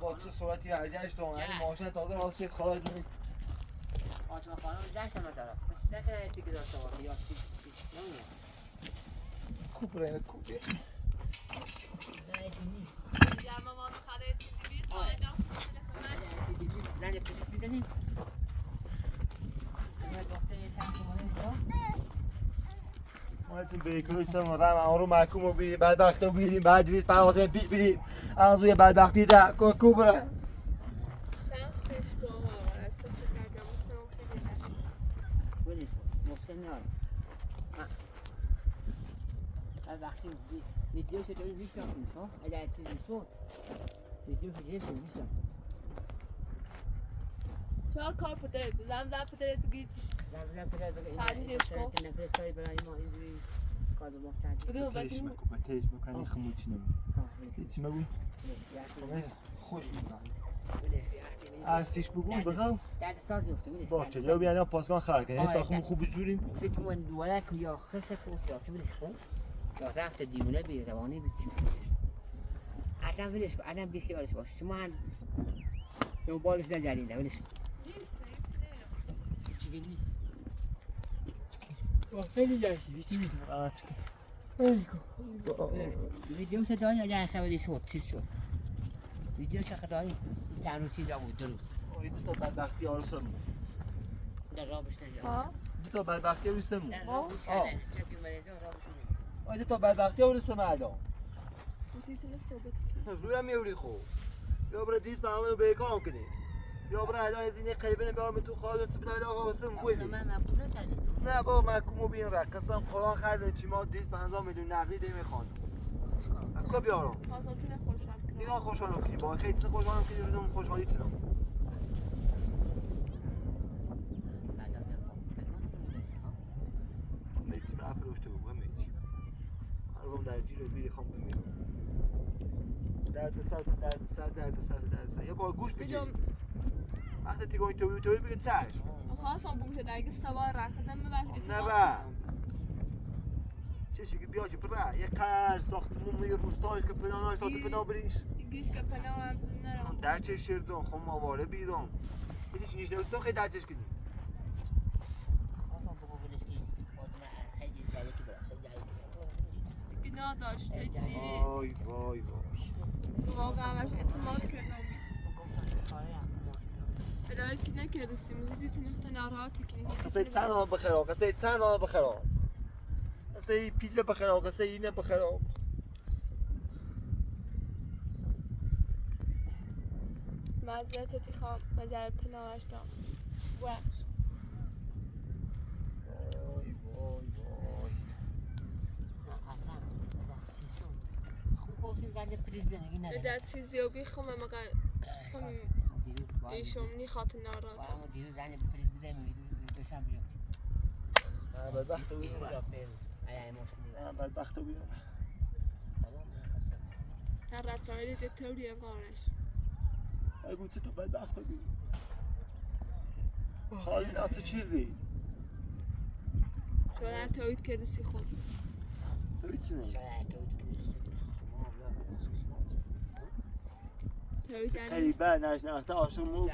با چه صورتی هرجهش دون ماشین تازه راستش خواهد میرید فاطمه خانم جشن ما طرف بس نکنه چیزی داشته باشه یا چیزی نمیدونم خوب راه خوب نه چیزی نیست جمع ما بخره چیزی بیت آیدا زنج پلیس بزنیم یه دکتر یه تنگ ما هستیم بیکوی سم رم آرو محکوم رو بیریم بدبخت رو بیریم بعد ویز پرواز پیش بیریم از روی بدبختی ده کوکو بره چند خش با آقا است کردم ولش محسن نه وقتی ویدیو چطوری میشناسیم ها اگر چیزی شد ویدیو چطوری میشناسیم چرا کار پدرت زن پدرت بگید زن پدر بگه این نفرستایی برای ما اینجوری کار به ما کردیم بگو تهش بگیم مکو تهش مکنی خموچی نمون هیچی مگو خوش میکنی اسیش بگو بخواه درد ساز افته بودش با که لو بیانا پاسکان خرک نه تا خمو خوب جوریم سکو من دوله که یا خسه پوست یا که بودش کن یا رفت دیونه بی روانی بیتی عدم بودش کن عدم بیخیالش باش شما هم بالش نجرینده بودش کن چی بینی؟ خیلی جایشی چی میدونم ویدیو چه داری اگر خبری شد چیز شد ویدیو چه داری چند روز چیزا بود دو روز این دو تا بدبختی آرسمون در رابش نجا دو تا بدبختی آرسمون در رابش نجا چسی اومده اینجا رابش نجا دو تا بدبختی آرسم الان میتونه ثابت زورم میوری خوب یا برای دیست به همه بیکام کنی یا برای الان از این قیبه نمیام تو خواهد و سبیل آقا واسم بودی من مکوم نشدیم نه با محکومو بیان رقصم قرآن خرده چی ما 250 میلیون نقدی دی میخوان اکو بیارم پاساتون خوشحال کنم اینا خوشحالم کنی با خیلی چیز خوشحالم کنی روزم خوشحالی چیزم میچی به افروشته بگو میچی از اون درجی رو بیری خوام بمیرم درد سر یه بار گوش بگی وقتی تیگوی توی بگه چشم خواستم بومشه درگه سوار رکدم ببخشید نه با چشی که بیاشی برا یه قر ساختمون می روستای که پناهاش تا تو پناه بریش گیش که پناه هم نرم در چه شردون خب مواره بیدم بیدیش نیش نوستا خیلی در چش کنی بینا داشته چی وای واقعا همش اعتماد کردم بدای سینه کرده سیموزی تنخت ناراحتی کنی قصه چند آن بخیرم قصه چند آن بخیرم قصه پیله بخیرم قصه اینه بخیرم معذرت تیخوام مجرد پناهش دام وای در چیزی رو بیخوام مقا خم ایشم نی خاطر ناراحت دیروز زنی پلیس بزنیم بشم بیام بدبخت رو بیارم بدبخت رو بیارم هر رفتاری ده توری انگارش بگو چه تو بدبخت رو بیارم خالی ناتو چیزی شاید توید کردسی خود تو هیچی نمی توید یعنی قریبه نشناخته آشمو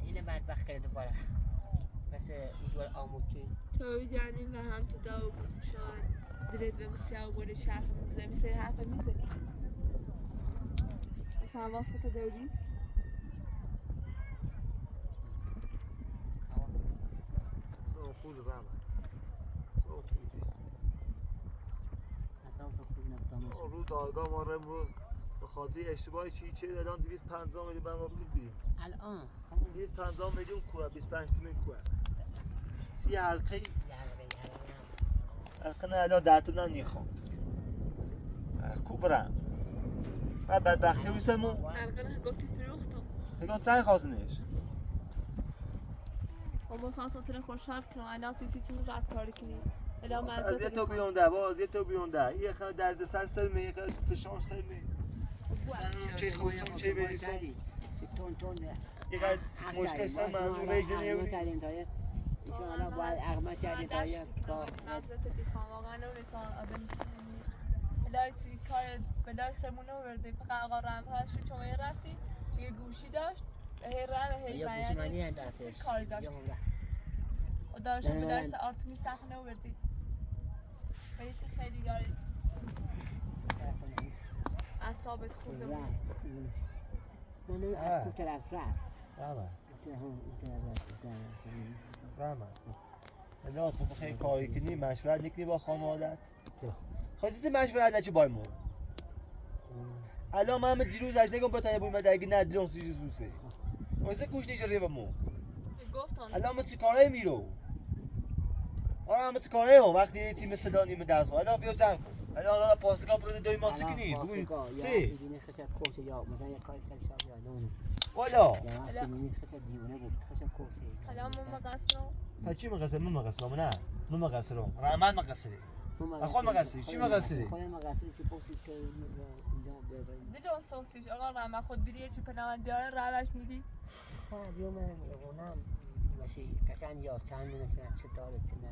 اینه بدبخت کرده بالا مثل اول آموزی توید یعنی و هم تو داو بود شاید دلت و مسیح بوده شرف میزه میسه حرف میزه مثلا واسه تو داودی سو خود رمه سو خود اصلا تو خوب نبودم رو دادگاه ما رو امروز به خاطر اشتباه چی الان 250 میلیون ما پول بدیم الان 250 میلیون کوه 25 میلیون کوه 30 حلقه حلقه نه الان 10 تومن نمیخوام کو برم ها بدبختی ویسمو حلقه گفتی فروختم هگان چند خواستنش اما خواستم خوشحال کنم الان سی رفتار کنی الان از یه تو بیونده باز یه تو بیونده یه خیلی درد سر می خیلی فشار سر می چه خوشم چه بریسم یه خیلی مشکل سر من اون ریج نیوری ایشالا باید اغمه کردی تا یک کار نظرت دیخوام واقعا نورسان آدم بلای کار بلای سرمون آورده فقط آقا رمهاش رو چما رفتی یه گوشی داشت هی رم هی بیان چه کاری داشت و داشت بلای آرتمی صحنه آوردی ولی خیلی داری اعصابت خورده بود من از تو طرف رفت رحمت الان تو بخوای کاری کنی مشورت نکنی با خانوادت خواستی مشورت نچی بای مون الان من دیروز اش نگم بتای بوم درگی نه دیروز سوسه واسه کوش نیجوری و مو گفتن الان من چی کاره میرو آره من چی کاره وقتی چی مثل دانی دست الان بیا جمع کن الان پاسگاه پروژه دوی ما چی کنی سی این خشب کوچه یا مثلا یک کاری سر شاب یا نون والا این خشب دیونه بود خشب کوچه الان ما مقصرم هرچی مقصر من مقصرم نه من مقصرم رحمت مقصری خود مقصری چی مقصری خود مقصری چی پوسی که اینجا ببریم دیدون سوسیش آقا رحمت خود بریه چی پناهند بیاره روش نیدی ها بیو من میگونم ماشی قشنگ یا چند دونه چه داره چه نه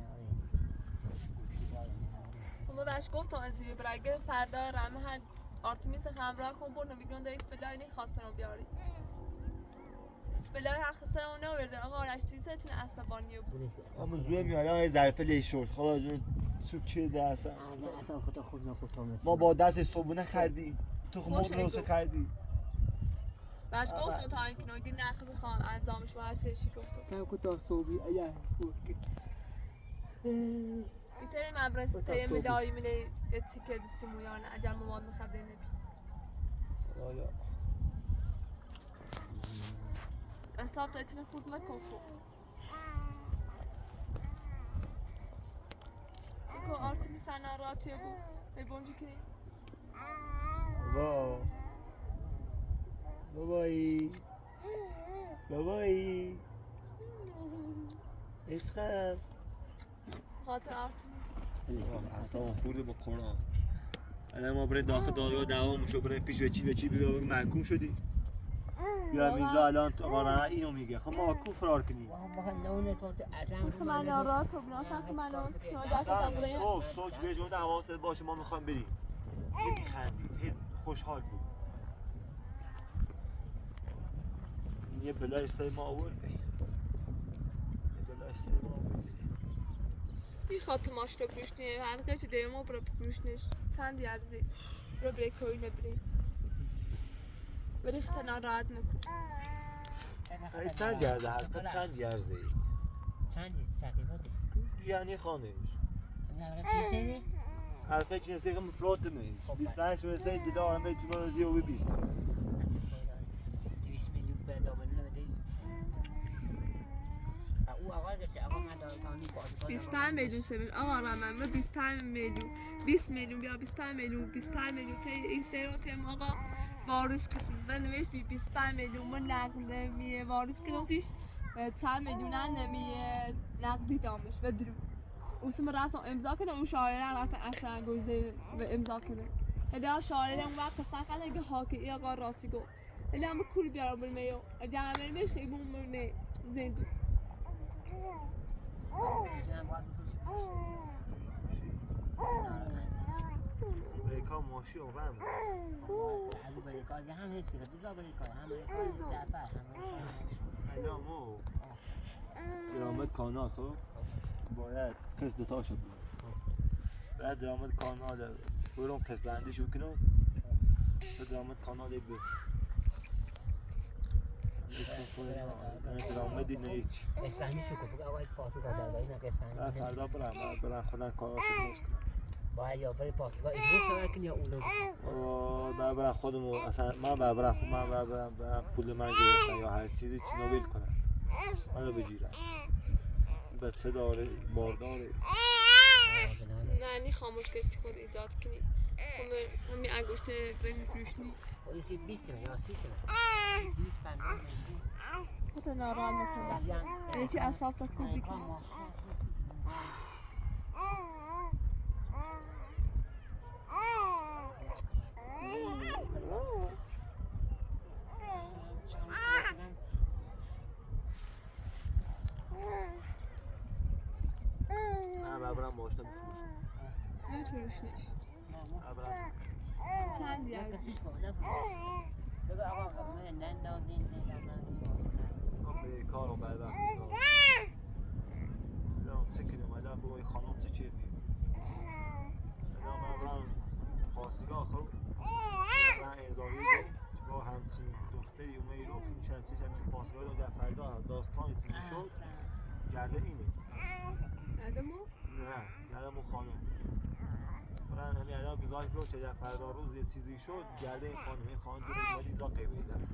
ما بهش گفتم از این برگه فردا رحمت آرتمیس همراه کن برد نمیگرون دا اسپلای نخواستن رو بیاری اسپلای حق خسرم رو نورده آقا آرش چیزتون عصبانی بود اما زوه میاره های ظرفه لیشورد خدا جون سوکه ده اصلا اصلا کتا خود نخوتم ما با دست صبونه خریدیم تو خمود روسه خریدیم بهش گفتم تا این کناگی نخ میخوام انجامش با هستیشی گفتم کم کتا صوبی ایه بیتره مبرس تیم مدایی میده یه چیکه دستی مویانه عجل مواد مخده نبی والا اصاب تا ایتونه خود مکن خوب بکو آرتمی سنا راتیه بود بگونجی کنی بابایی بابایی عشقم خاطر آرتمیس اصلا اون خورده با قرآن الان ما برای داخل دادگاه دعوامون شو برای پیش به چی بگو محکوم شدی بیا میزا الان آقا اینو میگه خب ما کو فرار کنیم من آرات و بناسم که من آرات صبح به جوز حواست باشه ما میخوایم بریم هی میخندید هی خوشحال بود این یه بلای سای ما آورده یه بلای سای ما آورده این خاطر ماشتا پروشنیه هرگاه چه دیگه ما برای پروشنش چند یارزی برای برای کوی نبری ولی خطنا راحت مکن چند یارزه حلقه چند یارزه چندی؟ تقریباتی؟ یعنی خانهش حلقه چی سیدی؟ حلقه چی نسیه خم فلوت می 25 میسه دیده آرمه چی ما زیو بی 20 200 میلیون پیدا بده نمیده او آقا گفته آقا من دارگانی بازیکن 25 میلیون سبیل آقا من 25 میلیون 20 میلیون بیا 25 میلیون تا این سه رو تیم آقا وارث کسی و نوشت 25 میلیون من نقد میه وارث که نسیش چند میلیون نمیه نقدی دامش و درو اوسم رفتم امضا کردم اون شاعره رفتن اصلا گوزده به امضا کردم هدیه شاعره اون وقت سخت اگه حاکی ای آقا راستی گفت هدیه هم کوری بیارم برمیو جمعه میش خیلی بوم مرنه زندو بیکا ماشی و رم از بریکار یه هم هستی که دوزا بریکار هم بریکار جعفر هم ایامو درامت کانال خب باید قصد دوتا شد بعد درامت کانال برام قصد بندی شو کنم درامت کانال بی درامت دی نیچ قسمندی شو که بگه آقای پاسو داده این قسمندی فردا برم خودم کاراشو درست کنم باید یا بری پاسگاه ایجور خبر کنی یا اون رو من برم خودمو اصلا من برم پول من گرفتن یا هر چیزی چی نویل کنم منو بگیرم بچه داره بارداره نه خاموش کسی خود ایجاد کنی همین انگشت گریم میفروشنی و یه سی 20 تومن یا 30 تومن 250 خودت ناراحت میکنه یعنی چی اصاب تا خوب بکنی من برم ماشنا بفروشم میفروشنیش برم چند بیار کسیش کن بگو آقا من نندازین زیدم من به کار رو برم چه کنیم الان بگوی خانم چه چیه بیم الان من برم پاسگاه خب من اعزامی دیم با همچین دختری اومه رو که میشه چه شد پاسگاه رو در پرده داستان چیزی شد گرده اینه ندمو؟ نه ندمو خانم برن همین الان گذاشت برو چه در فردا روز یه چیزی شد گرده این خانم دو روز باید اینجا قیبه زن